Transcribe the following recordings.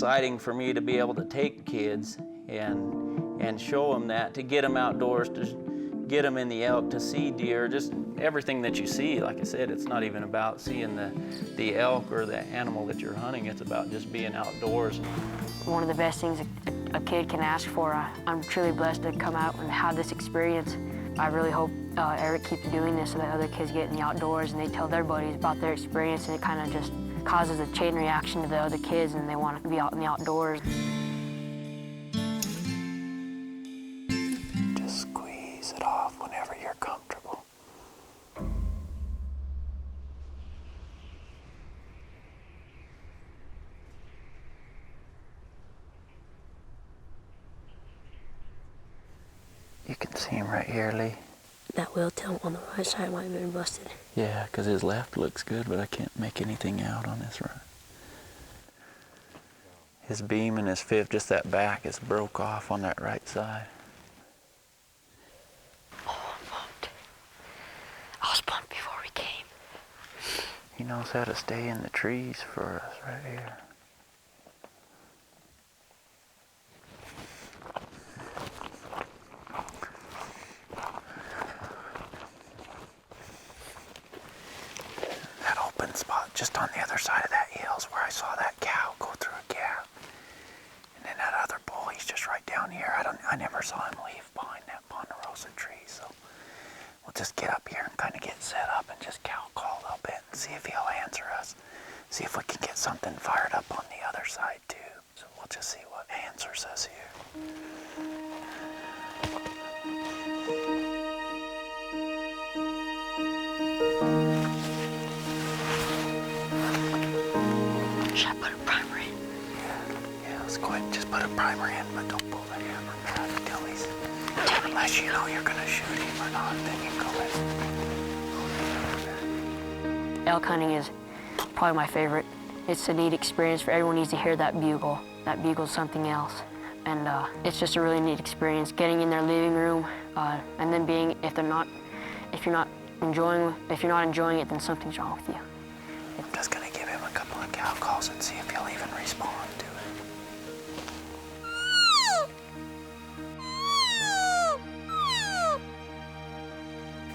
exciting for me to be able to take kids and show them that, to get them outdoors, to get them in the elk, to see deer, just everything that you see. Like I said, it's not even about seeing the elk or the animal that you're hunting. It's about just being outdoors. One of the best things a kid can ask for. I'm truly blessed to come out and have this experience. I really hope Eric keeps doing this so that other kids get in the outdoors and they tell their buddies about their experience, and it kind of just causes a chain reaction to the other kids, and they want to be out in the outdoors. Just squeeze it off whenever you're comfortable. You can see him right here, Lee. That wheel tail on the right side might have been busted. Yeah, because his left looks good, but I can't make anything out on his right. His beam and his fifth, just that back, is broke off on that right side. Oh, I'm pumped. I was pumped before we came. He knows how to stay in the trees for us right here. Spot just on the other side of that hill is where I saw that cow go through a gap. And then that other bull, he's just right down here. I never saw him leave behind that ponderosa tree, so we'll just get up here and kind of get set up and just cow call a little bit and see if he'll answer us. See if we can get something fired up on the other side too. So we'll just see what answers us here. Should I put a primer in? Yeah, let's go ahead and just put a primer in, but don't pull the hammer back until he's... Unless you know you're gonna shoot him or not, then you go ahead. Elk hunting is probably my favorite. It's a neat experience. For everyone needs to hear that bugle. That bugle's something else. And it's just a really neat experience, getting in their living room, and then being, if you're not enjoying it, then something's wrong with you. I'm just gonna give him a couple of cow calls and see if he'll even respond to it.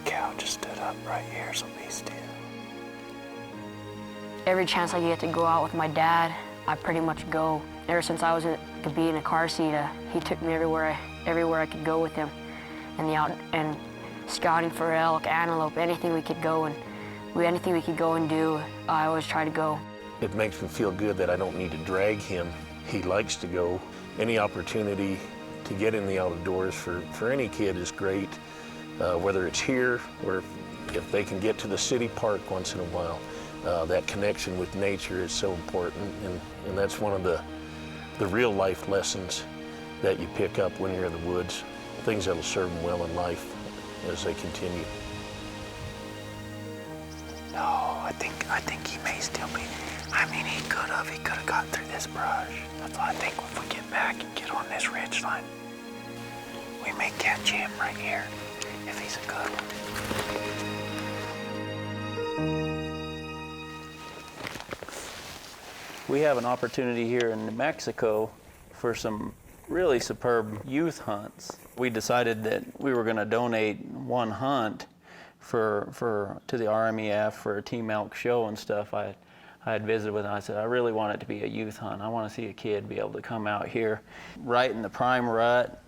The cow just stood up right here, so be still. Every chance I get to go out with my dad, I pretty much go. Ever since I could be in a car seat, he took me everywhere I could go with him, and scouting for elk, antelope, anything we could go and do, I always try to go. It makes me feel good that I don't need to drag him. He likes to go. Any opportunity to get in the outdoors for any kid is great, whether it's here or if they can get to the city park once in a while. That connection with nature is so important, and that's one of the real life lessons that you pick up when you're in the woods, things that'll serve them well in life as they continue. No, I think he may still be. I mean, he could have got through this brush. That's why I think if we get back and get on this ridge line, we may catch him right here, if he's a good one. We have an opportunity here in New Mexico for some really superb youth hunts. We decided that we were going to donate one hunt to the RMEF for a team elk show and stuff. I had visited with him. I said, I really want it to be a youth hunt. I want to see a kid be able to come out here right in the prime rut,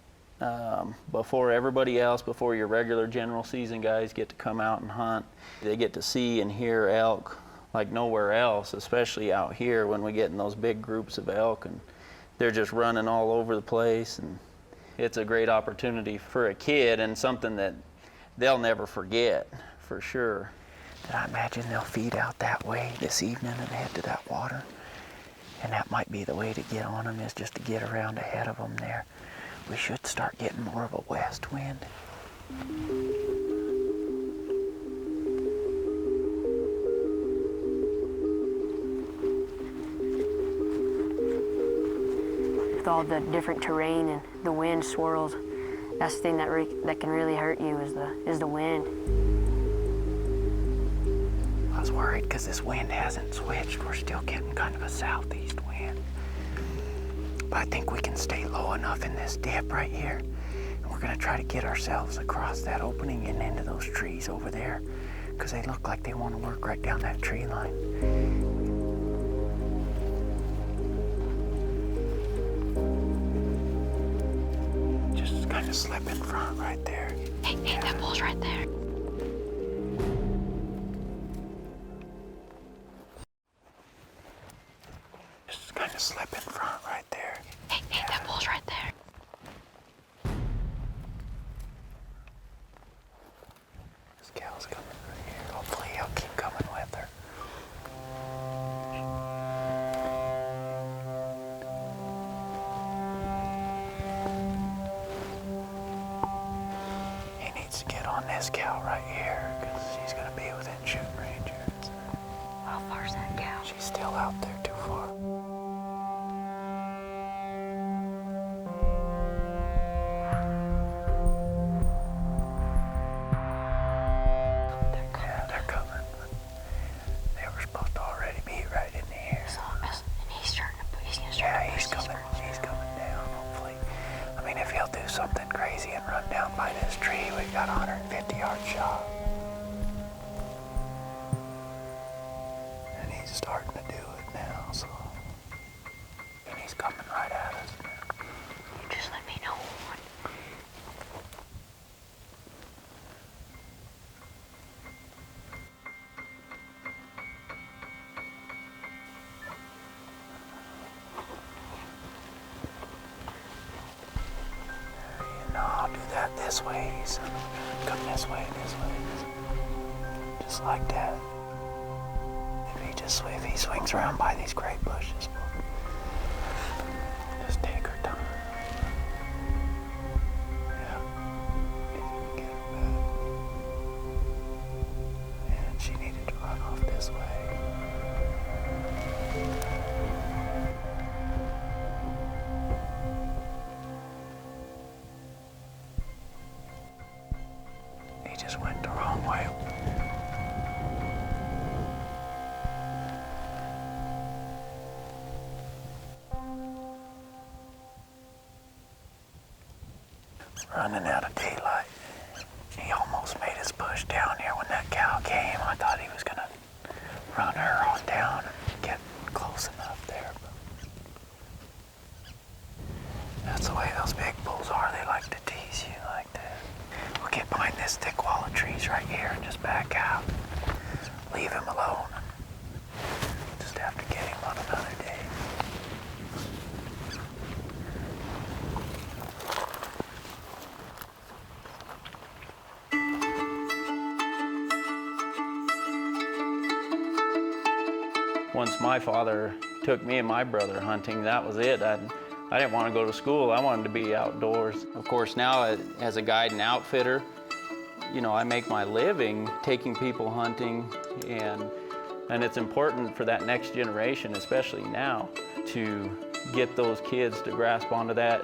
before everybody else, before your regular general season guys get to come out and hunt. They get to see and hear elk like nowhere else, especially out here when we get in those big groups of elk and they're just running all over the place. And it's a great opportunity for a kid and something that they'll never forget, for sure. Did I imagine they'll feed out that way this evening and head to that water? And that might be the way to get on them, is just to get around ahead of them there. We should start getting more of a west wind. With all the different terrain and the wind swirls, that's the thing that can really hurt you is the wind. I was worried because this wind hasn't switched. We're still getting kind of a southeast wind. But I think we can stay low enough in this dip right here. And we're gonna try to get ourselves across that opening and into those trees over there, because they look like they want to work right down that tree line. Just kind of slip in front right there. Hey, that bull's right there. Just kind of slip in front right there. Hey, that bull's right there. This gal's coming right here. Hopefully he'll keep coming with her. He needs to get on this cow right here, because she's going to be within shooting range here. How far's that cow? She's still out there too far. Yeah, they're coming. They were supposed to already be right in here. And he's gonna start Yeah, to he's push these coming. birds. He's coming down, hopefully. I mean, if he'll do something crazy and run down by this tree, we've got a 150-yard shot. And he's starting to do it now, so. And he's coming right at us now. You just let me know. No, I'll do that this way. He's come this way, this way. Just like that. If he swings around by these great bushes, we'll just take our time. Yeah. Get her back. And she needed to run off this way. He just went the wrong way. Running out of daylight. He almost made his push down here when that cow came. I thought he was gonna run her on down and get close enough there. But that's the way those big bulls are. They like to tease you like that. We'll get behind this thick wall of trees right here and just back out. Leave him alone. Just have to get him on another day. Once my father took me and my brother hunting, that was it. I didn't want to go to school. I wanted to be outdoors. Of course, now as a guide and outfitter, you know, I make my living taking people hunting, and it's important for that next generation, especially now, to get those kids to grasp onto that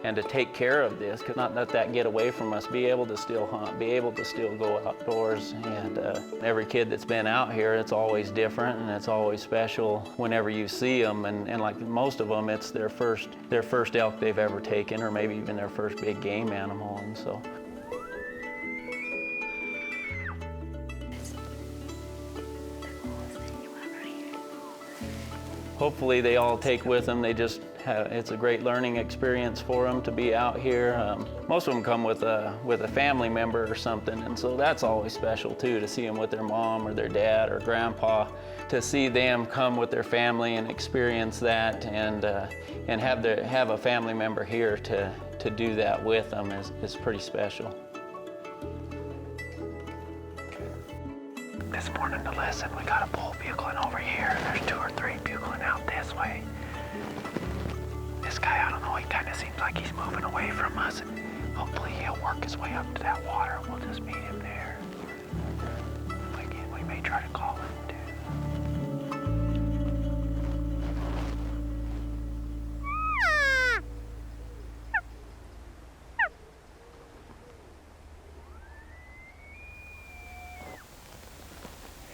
and to take care of this, because not let that get away from us, be able to still hunt, be able to still go outdoors. And every kid that's been out here, it's always different and it's always special whenever you see them. And like most of them, it's their first elk they've ever taken, or maybe even their first big game animal. And so hopefully they all take with them. It's a great learning experience for them to be out here. Most of them come with a family member or something, and so that's always special too, to see them with their mom or their dad or grandpa. To see them come with their family and experience that, and have a family member here to do that with them is pretty special. This morning to listen, we got a bull bugling over here. There's 2 or 3 bugling out this way. This guy, I don't know, he kind of seems like he's moving away from us, and hopefully he'll work his way up to that water. We'll just meet him there. Again, we may try to call him too.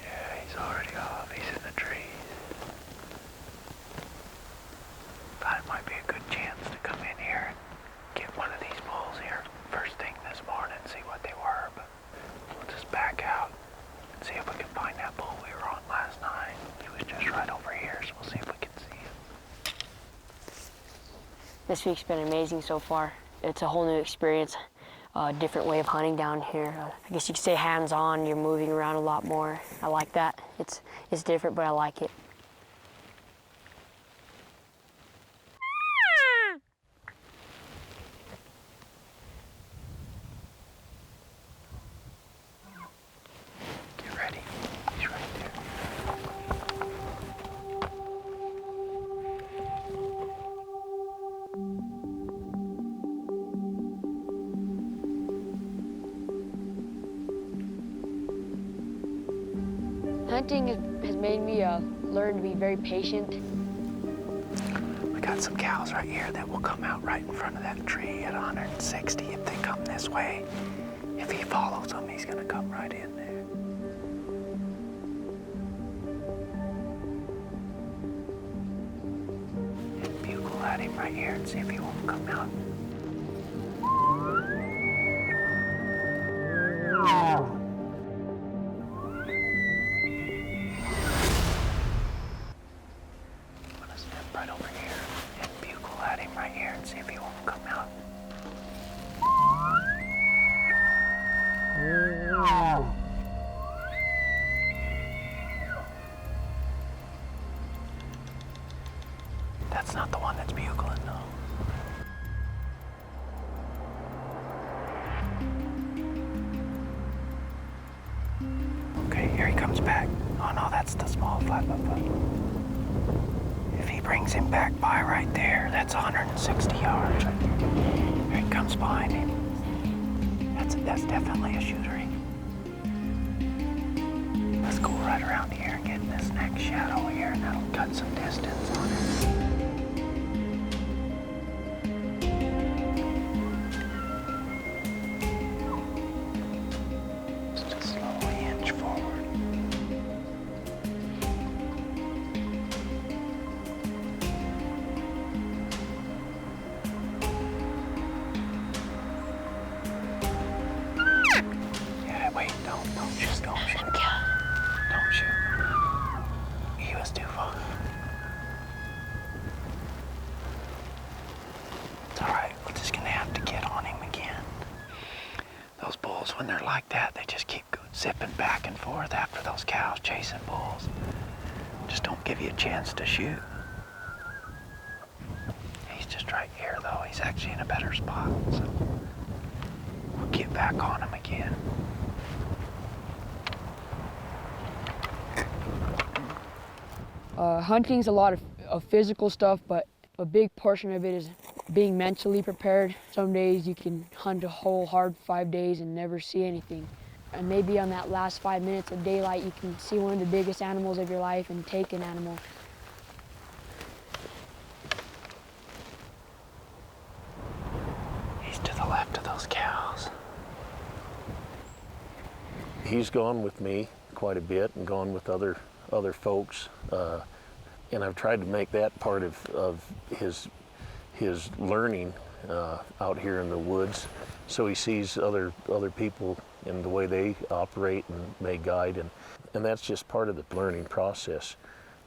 Yeah, he's already off. He's in the trees. Thought it might be a good see if we can find that bull we were on last night. He was just right over here, so we'll see if we can see him. This week's been amazing so far. It's a whole new experience, a different way of hunting down here. I guess you could say hands-on, you're moving around a lot more. I like that. It's different, but I like it. Get ready. He's right there. Hunting has made me learn to be very patient. We got some cows right here that will come out right in front of that tree at 160 if they come this way. If he follows them, he's gonna come right in there. And bugle at him right here and see if he won't come out. I'm gonna step right over here and bugle at him right here and see if he won't come out. That's not the one that's bugling, no. Okay, here he comes back. Oh no, that's the small flat-foot. If he brings him back by right there, that's 160 yards. Here he comes behind him. That's definitely a shooter. Let's go right around here and get in this next shadow here, and that'll cut some distance on it. Just slowly inch forward. Yeah, wait, don't shoot. Don't shoot. He was too far. It's all right, we're just gonna have to get on him again. Those bulls, when they're like that, they just keep zipping back and forth after those cows chasing bulls. Just don't give you a chance to shoot. He's just right here though. He's actually in a better spot, so we'll get back on him again. Hunting's a lot of physical stuff, but a big portion of it is being mentally prepared. Some days you can hunt a whole hard 5 days and never see anything. And maybe on that last 5 minutes of daylight, you can see one of the biggest animals of your life and take an animal. He's to the left of those cows. He's gone with me quite a bit and gone with other folks, and I've tried to make that part of his learning out here in the woods, so he sees other people and the way they operate and may guide, and that's just part of the learning process,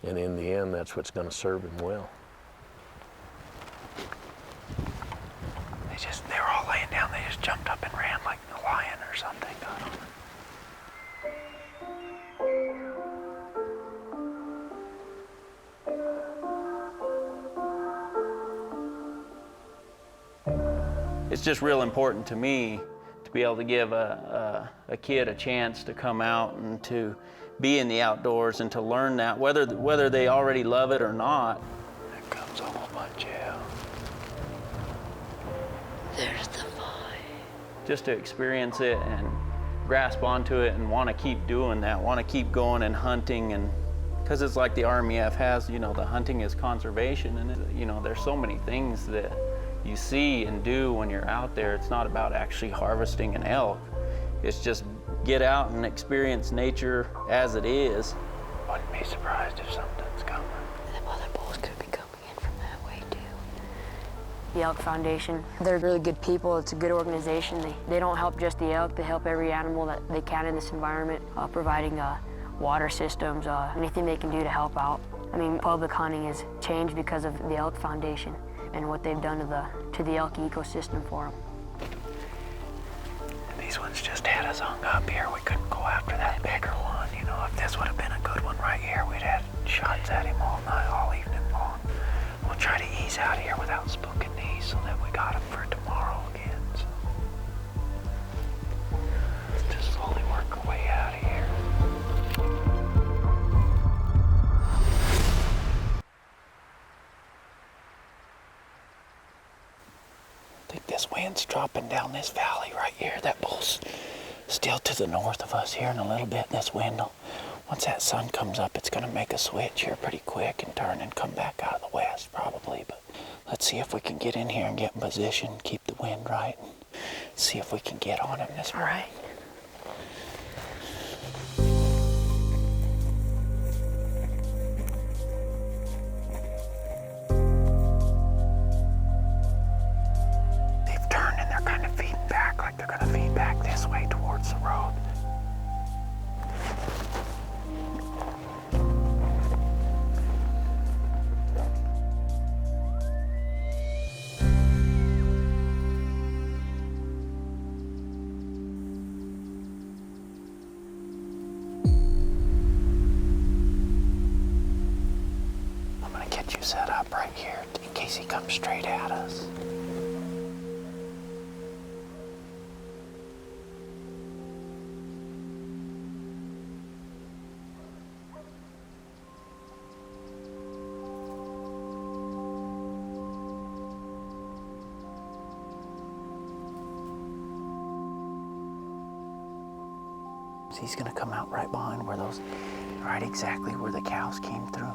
and in the end that's what's going to serve him well. They were all laying down. They just jumped up and ran like a lion or something. I don't know. It's just real important to me to be able to give a kid a chance to come out and to be in the outdoors and to learn that, whether they already love it or not. There comes a whole bunch, yeah. There's the boy. Just to experience it and grasp onto it and want to keep doing that, want to keep going and hunting, and because it's like the RMEF has, the hunting is conservation, and there's so many things that you see and do when you're out there. It's not about actually harvesting an elk. It's just get out and experience nature as it is. Wouldn't be surprised if something's coming. Them other bulls could be coming in from that way too. the Elk Foundation. They're really good people. It's a good organization. They don't help just the elk. They help every animal that they can in this environment, providing water systems, anything they can do to help out. I mean, public hunting has changed because of the Elk Foundation and what they've done to the elk ecosystem for them. These ones just had us hung up here. We couldn't go after that bigger one. You know, if this would have been a good one right here, we'd had shots at him all night, all evening long. We'll try to ease out here without spooking these so that we got them for tomorrow again. So just slowly work our way out of here. I think this wind's dropping down this valley right here. That bull's still to the north of us here in a little bit. This wind, once that sun comes up, it's gonna make a switch here pretty quick and turn and come back out of the west probably. But let's see if we can get in here and get in position, keep the wind right, and see if we can get on him this morning. They're gonna feed back this way towards the road. I'm gonna get you set up right here in case he comes straight at us. He's gonna come out right behind where those, right exactly where the cows came through.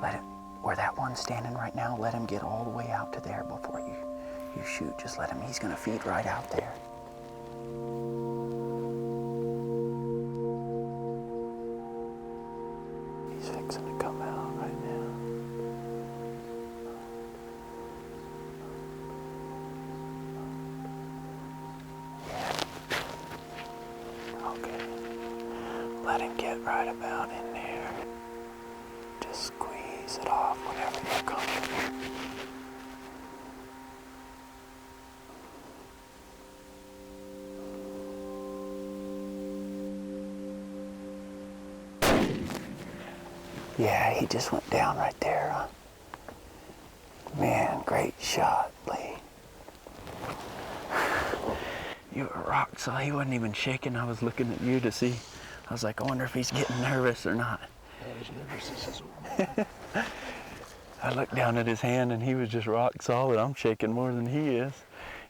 Let it, where that one's standing right now, let him get all the way out to there before you shoot. Just let him, he's gonna feed right out there. He's fixing to come out right now. Let him get right about in there. Just squeeze it off whenever you're comfortable. Yeah, he just went down right there, huh? Man, great shot, Lee. You were rock solid. He wasn't even shaking. I was looking at you to see. I was like, I wonder if he's getting nervous or not. I looked down at his hand and he was just rock solid. I'm shaking more than he is.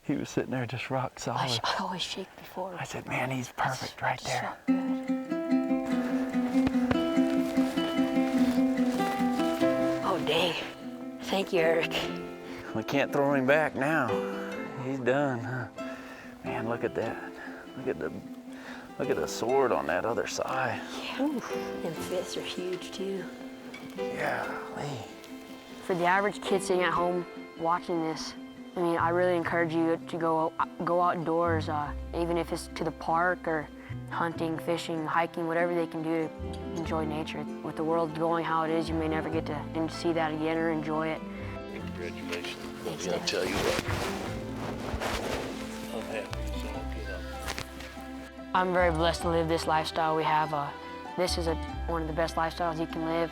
He was sitting there just rock solid. I always shake before. I said, man, he's perfect right there. So good. Oh, dang. Thank you, Eric. We can't throw him back now. He's done, huh? Man, look at that. Look at the sword on that other side. Yeah. And fists are huge, too. Yeah, Lee. For the average kid sitting at home watching this, I mean, I really encourage you to go outdoors, even if it's to the park or hunting, fishing, hiking, whatever they can do to enjoy nature. With the world going how it is, you may never get to see that again or enjoy it. Congratulations. Thanks, I'll Dad. tell you what. I'm happy. So get up. I'm very blessed to live this lifestyle we have. This is one of the best lifestyles you can live.